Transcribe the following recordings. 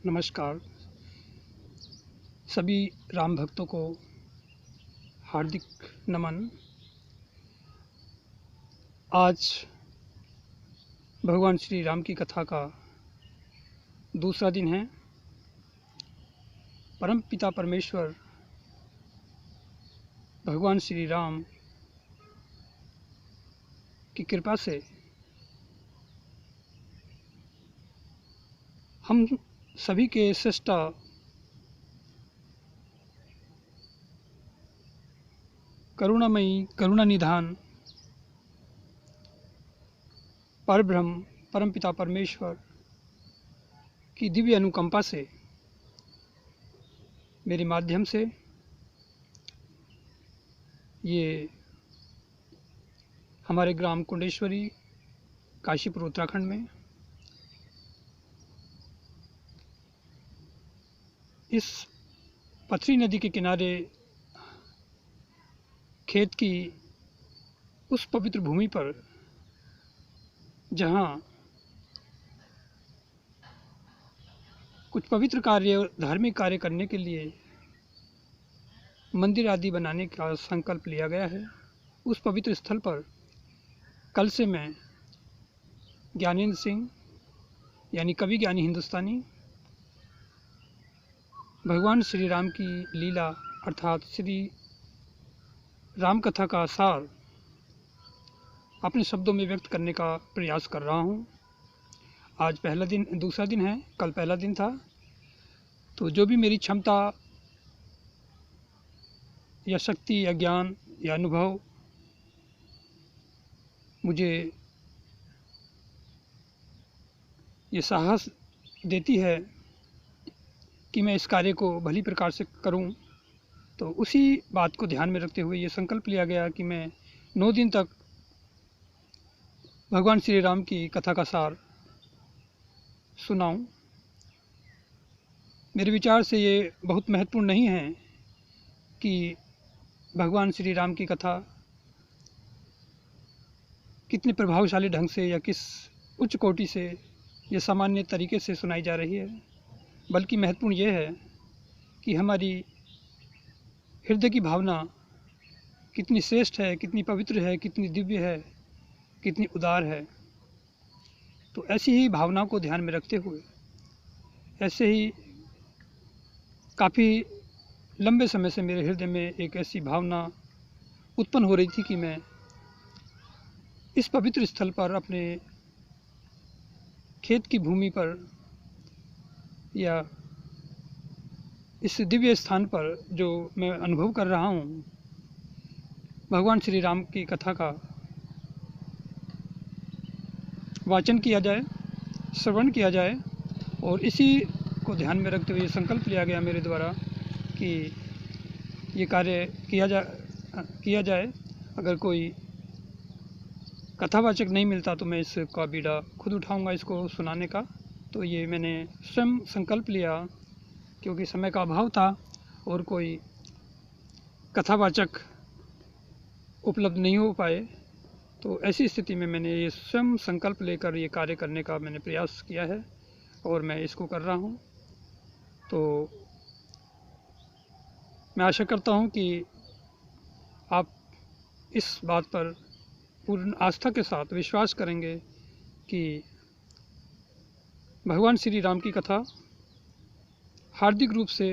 नमस्कार। सभी राम भक्तों को हार्दिक नमन। आज भगवान श्री राम की कथा का दूसरा दिन है। परम पिता परमेश्वर भगवान श्री राम की कृपा से हम सभी के सृष्टा करुणामयी करुणा निधान परब्रह्म परमपिता परमेश्वर की दिव्य अनुकंपा से मेरे माध्यम से ये हमारे ग्राम कुंडेश्वरी काशीपुर उत्तराखंड में इस पथरी नदी के किनारे खेत की उस पवित्र भूमि पर जहाँ कुछ पवित्र कार्य धार्मिक कार्य करने के लिए मंदिर आदि बनाने का संकल्प लिया गया है, उस पवित्र स्थल पर कल से मैं ज्ञानेंद्र सिंह यानी कवि ज्ञानी हिंदुस्तानी भगवान श्री राम की लीला अर्थात श्री राम कथा का सार अपने शब्दों में व्यक्त करने का प्रयास कर रहा हूँ। आज दूसरा दिन है, कल पहला दिन था। तो जो भी मेरी क्षमता या शक्ति या ज्ञान या अनुभव मुझे ये साहस देती है कि मैं इस कार्य को भली प्रकार से करूं, तो उसी बात को ध्यान में रखते हुए ये संकल्प लिया गया कि मैं 9 दिन तक भगवान श्री राम की कथा का सार सुनाऊं। मेरे विचार से ये बहुत महत्वपूर्ण नहीं है कि भगवान श्री राम की कथा कितने प्रभावशाली ढंग से या किस उच्च कोटि से या सामान्य तरीके से सुनाई जा रही है, बल्कि महत्वपूर्ण ये है कि हमारी हृदय की भावना कितनी श्रेष्ठ है, कितनी पवित्र है, कितनी दिव्य है, कितनी उदार है। तो ऐसी ही भावना को ध्यान में रखते हुए ऐसे ही काफ़ी लंबे समय से मेरे हृदय में एक ऐसी भावना उत्पन्न हो रही थी कि मैं इस पवित्र स्थल पर अपने खेत की भूमि पर या इस दिव्य स्थान पर जो मैं अनुभव कर रहा हूँ, भगवान श्री राम की कथा का वाचन किया जाए, श्रवण किया जाए। और इसी को ध्यान में रखते हुए संकल्प लिया गया मेरे द्वारा कि ये कार्य किया जाए। अगर कोई कथावाचक नहीं मिलता तो मैं इसका बीड़ा खुद उठाऊंगा, इसको सुनाने का। तो ये मैंने स्वयं संकल्प लिया क्योंकि समय का अभाव था और कोई कथावाचक उपलब्ध नहीं हो पाए। तो ऐसी स्थिति में मैंने ये स्वयं संकल्प लेकर ये कार्य करने का मैंने प्रयास किया है और मैं इसको कर रहा हूँ। तो मैं आशा करता हूँ कि आप इस बात पर पूर्ण आस्था के साथ विश्वास करेंगे कि भगवान श्री राम की कथा हार्दिक रूप से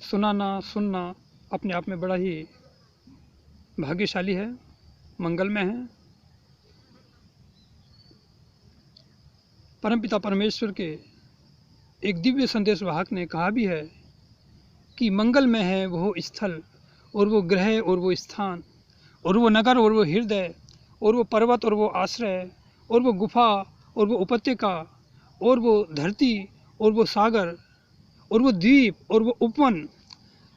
सुनना अपने आप में बड़ा ही भाग्यशाली है, मंगलमय है। परमपिता परमेश्वर के एक दिव्य संदेश वाहक ने कहा भी है कि मंगलमय है वो स्थल और वो ग्रह और वो स्थान और वो नगर और वो हृदय और वो पर्वत और वो आश्रय और वो गुफा और वो उपत्यका और वो धरती और वो सागर और वो द्वीप और वो उपवन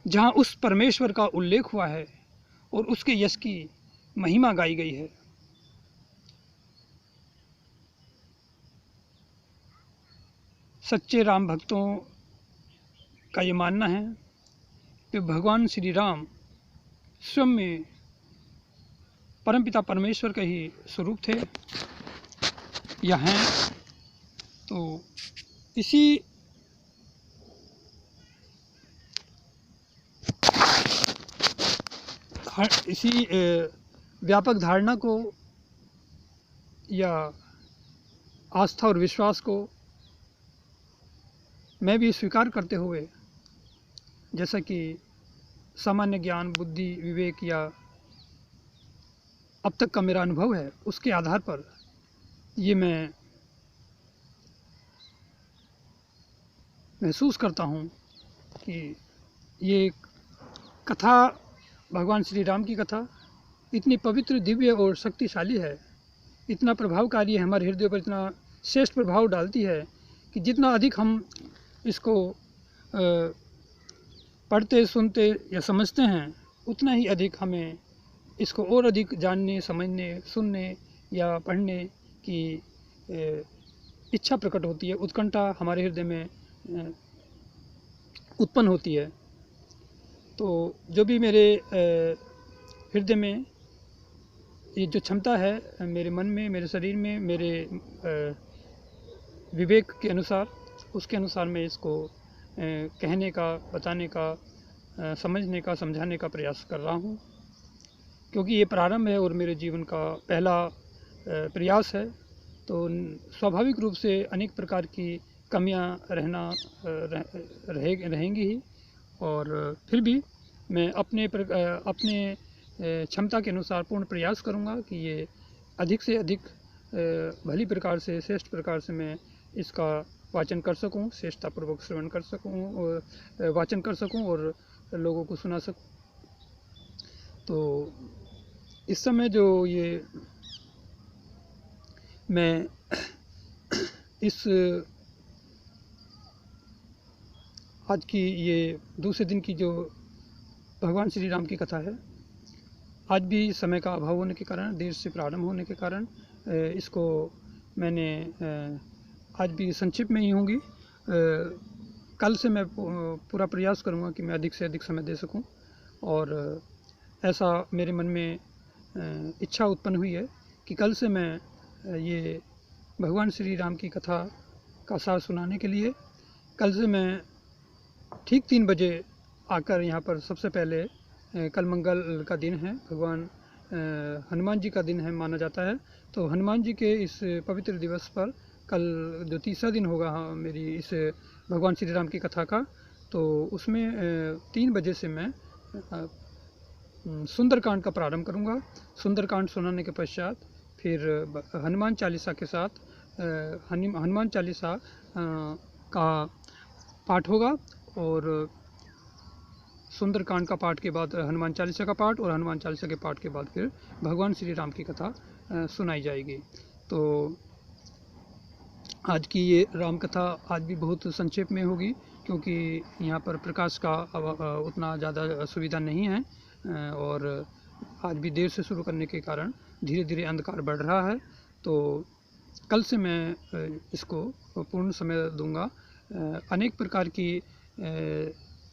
जहाँ उस परमेश्वर का उल्लेख हुआ है और उसके यश की महिमा गाई गई है। सच्चे राम भक्तों का ये मानना है कि भगवान श्री राम स्वयं में परमपिता परमेश्वर का ही स्वरूप थे या हैं। तो इसी इसी व्यापक धारणा को या आस्था और विश्वास को मैं भी स्वीकार करते हुए, जैसा कि सामान्य ज्ञान, बुद्धि, विवेक या अब तक का मेरा अनुभव है, उसके आधार पर ये मैं महसूस करता हूँ कि ये कथा, भगवान श्री राम की कथा इतनी पवित्र, दिव्य और शक्तिशाली है, इतना प्रभावकारी है, हमारे हृदय पर इतना श्रेष्ठ प्रभाव डालती है कि जितना अधिक हम इसको पढ़ते, सुनते या समझते हैं, उतना ही अधिक हमें इसको और अधिक जानने, समझने, सुनने या पढ़ने की इच्छा प्रकट होती है, उत्कंठा हमारे हृदय में उत्पन्न होती है। तो जो भी मेरे हृदय में ये जो क्षमता है, मेरे मन में, मेरे शरीर में, मेरे विवेक के अनुसार, उसके अनुसार मैं इसको कहने का, बताने का, समझने का, समझाने का प्रयास कर रहा हूँ, क्योंकि ये प्रारंभ है और मेरे जीवन का पहला प्रयास है। तो स्वाभाविक रूप से अनेक प्रकार की कमियां रहेंगी ही, और फिर भी मैं अपने क्षमता के अनुसार पूर्ण प्रयास करूंगा कि ये अधिक से अधिक भली प्रकार से, श्रेष्ठ प्रकार से मैं इसका वाचन कर सकूं, श्रेष्ठतापूर्वक श्रवण कर सकूं और वाचन कर सकूं और लोगों को सुना सकूं। तो इस समय जो ये मैं इस आज की ये दूसरे दिन की जो भगवान श्री राम की कथा है, आज भी समय का अभाव होने के कारण, देर से प्रारंभ होने के कारण इसको मैंने आज भी संक्षिप्त में ही होंगी। कल से मैं पूरा प्रयास करूंगा कि मैं अधिक से अधिक समय दे सकूं, और ऐसा मेरे मन में इच्छा उत्पन्न हुई है कि कल से मैं ये भगवान श्री राम की कथा का सार सुनाने के लिए कल से मैं ठीक 3 बजे आकर यहाँ पर सबसे पहले, कल मंगल का दिन है, भगवान हनुमान जी का दिन है माना जाता है। तो हनुमान जी के इस पवित्र दिवस पर कल जो तीसरा दिन होगा मेरी इस भगवान श्री राम की कथा का, तो उसमें 3 बजे से मैं सुंदरकांड का प्रारंभ करूंगा। सुंदरकांड सुनाने के पश्चात फिर हनुमान चालीसा के साथ हनुमान चालीसा का पाठ होगा, और सुंदरकांड का पाठ के बाद हनुमान चालीसा का पाठ, और हनुमान चालीसा के पाठ के बाद फिर भगवान श्री राम की कथा सुनाई जाएगी। तो आज की ये राम कथा आज भी बहुत संक्षेप में होगी, क्योंकि यहाँ पर प्रकाश का उतना ज़्यादा सुविधा नहीं है, और आज भी देर से शुरू करने के कारण धीरे धीरे अंधकार बढ़ रहा है। तो कल से मैं इसको पूर्ण समय दूंगा। अनेक प्रकार की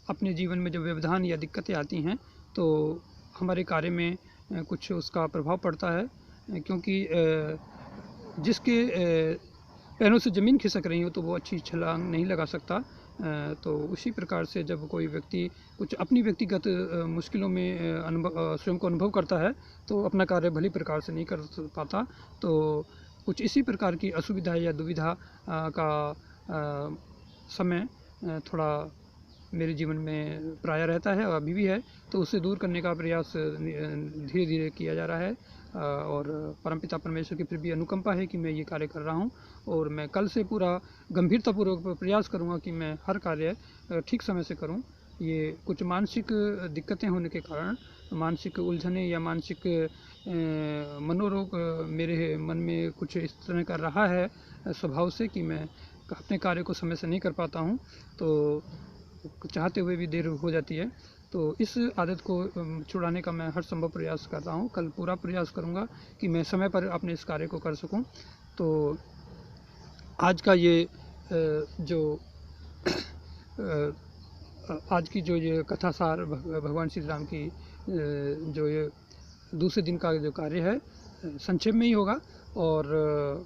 अपने जीवन में जो व्यवधान या दिक्कतें आती हैं, तो हमारे कार्य में कुछ उसका प्रभाव पड़ता है, क्योंकि जिसके पैरों से ज़मीन खिसक रही हो तो वो अच्छी छलांग नहीं लगा सकता। तो उसी प्रकार से जब कोई व्यक्ति कुछ अपनी व्यक्तिगत मुश्किलों में स्वयं को अनुभव करता है, तो अपना कार्य भली प्रकार से नहीं कर पाता। तो कुछ इसी प्रकार की असुविधा या दुविधा का समय थोड़ा मेरे जीवन में प्राय रहता है और अभी भी है। तो उसे दूर करने का प्रयास धीरे धीरे किया जा रहा है, और परमपिता परमेश्वर की फिर भी अनुकंपा है कि मैं ये कार्य कर रहा हूँ, और मैं कल से पूरा गंभीरतापूर्वक प्रयास करूँगा कि मैं हर कार्य ठीक समय से करूँ। ये कुछ मानसिक दिक्कतें होने के कारण, मानसिक उलझने या मानसिक मनोरोग मेरे मन में कुछ इस तरह का रहा है स्वभाव से कि मैं अपने कार्य को समय से नहीं कर पाता हूँ, तो चाहते हुए भी देर हो जाती है। तो इस आदत को छुड़ाने का मैं हर संभव प्रयास कर रहा हूँ। कल पूरा प्रयास करूँगा कि मैं समय पर अपने इस कार्य को कर सकूँ। तो आज का ये आज की जो ये कथासार भगवान श्री राम की जो ये दूसरे दिन का जो कार्य है संक्षेप में ही होगा, और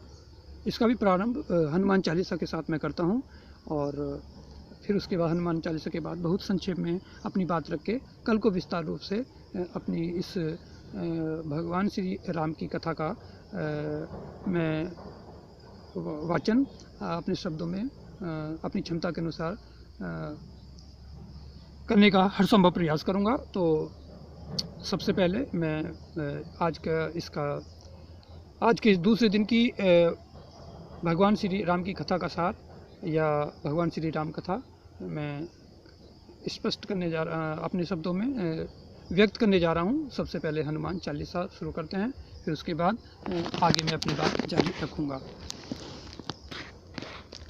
इसका भी प्रारंभ हनुमान चालीसा के साथ मैं करता हूँ, और फिर उसके बाद हनुमान चालीसा के बाद बहुत संक्षेप में अपनी बात रख के कल को विस्तार रूप से अपनी इस भगवान श्री राम की कथा का मैं वाचन अपने शब्दों में अपनी क्षमता के अनुसार करने का हर संभव प्रयास करूँगा। तो सबसे पहले मैं आज के दूसरे दिन की भगवान श्री राम की कथा का सार या भगवान श्री राम कथा मैं स्पष्ट अपने शब्दों में व्यक्त करने जा रहा हूँ। सबसे पहले हनुमान चालीसा शुरू करते हैं, फिर उसके बाद आगे मैं अपनी बात जारी रखूँगा।